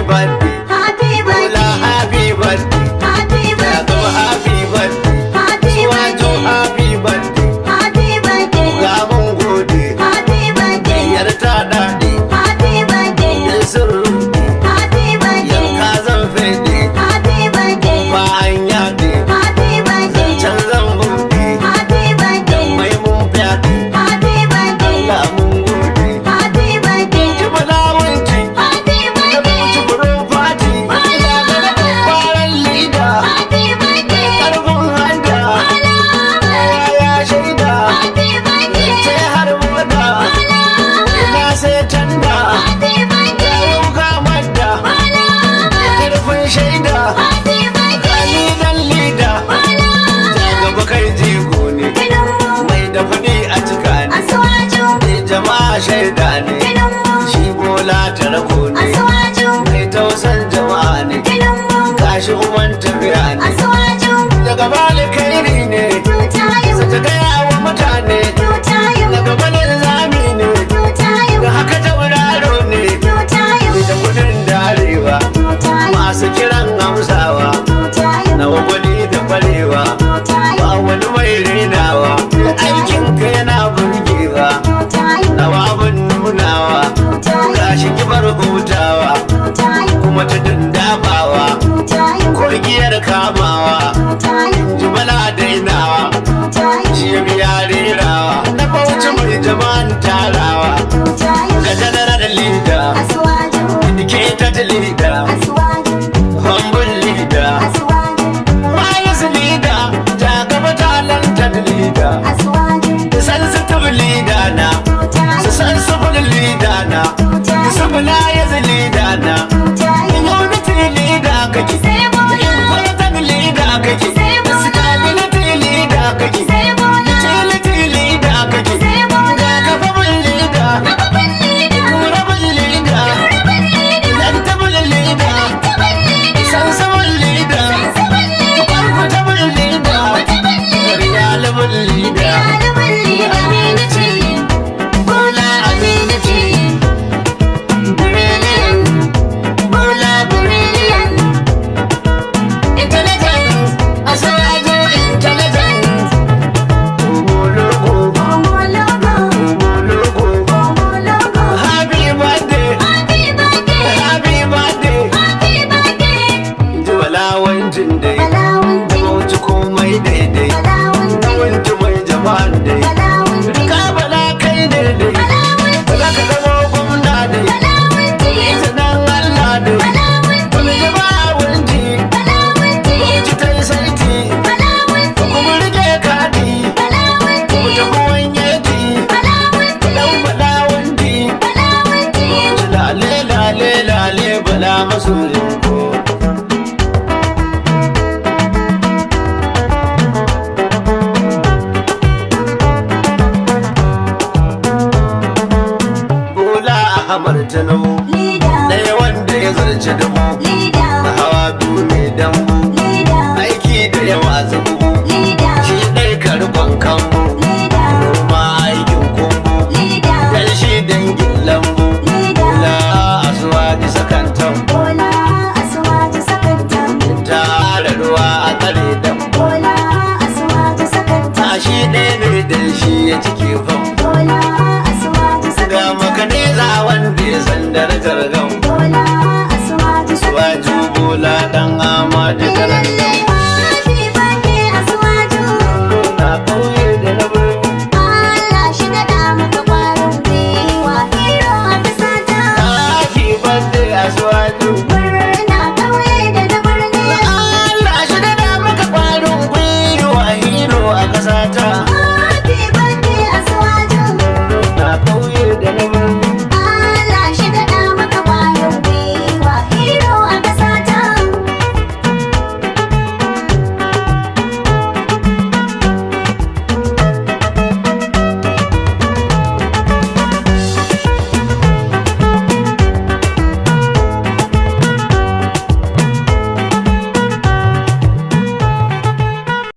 birthday. Happy Bola birthday. happy birthday. Happy Yago birthday. happy birthday. Happy Suwajo birthday. happy birthday. Happy birthday. Ga mun gode. Happy birthday. Yar ta daɗe. Happy birthday. Yin sirri. Happy birthday. Yan kazan fede. Happy birthday. Ba an yaɗe. Happy birthday. Can zan buɗe. Happy birthday. Mai mun fyaɗe. Happy birthday. Allah mun gode. Happy birthday. Ki balawanci. Happy Da birthday. mutu burin fati. Kwaran lida. Happy birthday. Ƙarfin hanta. Kowa ya shaida. Happy birthday. Sai har moda. Na sai tanda. Happy birthday. Yau ga madda. Ƙarfin shaida. Happy birthday. Kalilan lida. Ja gaba kai jigo ne. Mai da kuɗi a cika ne. Asuwaju. Ni jama'a shaida ne. Shi bola ta rago ne. Asuwaju. Mai tausan jama'a ne. Gashi uban tafiya ne. Asuwaju. Daga bali kairi ne. Tutayu. Sa ta gaya wa mutane. Tutayu. Daga balin zami ne. Tutayu. Da haka tauraro ne. Tutayu. Da kudin darewa. Tutayu. Masu kiran amsawa. Tutayu. Na wagwani da kwarewa. Ba wani mai renawa. Aikin ka yana burgewa. Tutayu. Na abin nunawa. Gashi kibar hutawa. Kuma ta dindabawa. Korgiyar kamawa. Jimala dainawa. Shi biya rerawa. Na bauchi mai jama'an tarawa. Ga general leader. Indicated leader. Humble leader. Wise leader. Jagaba talented leader. Sensitive leader na. Sensible leader na. Civilized leader na. Unity leader kake. Important leader kake. Stability leader kake. Utility leader kake. Capable leader. Durable leader. Electable leader. Sensible leader. Comfortable leader. Reliable leader. Bola amenity. Brilliant. Bola brilliant. Intelligent. Asuwaju intelligent. Omologo. Omologo. Happy birthday. Happy birthday. Jiwala wancin dai. Bauchi komai daidai. Na wanci mai jama'an dai. Rika bala kai ne dai. Za ka zama gwamna dai. Sanan Allah dai. Wani jama'a wanci. Bauchi ta yi saiti. Kuma rike kati. Kuma tafi wanyeji. Dan bala wanci. Bauchi lale lale lale bala masoyin ko. Bola Ahmad Tinubu. Ɗaya wanda ya zarce da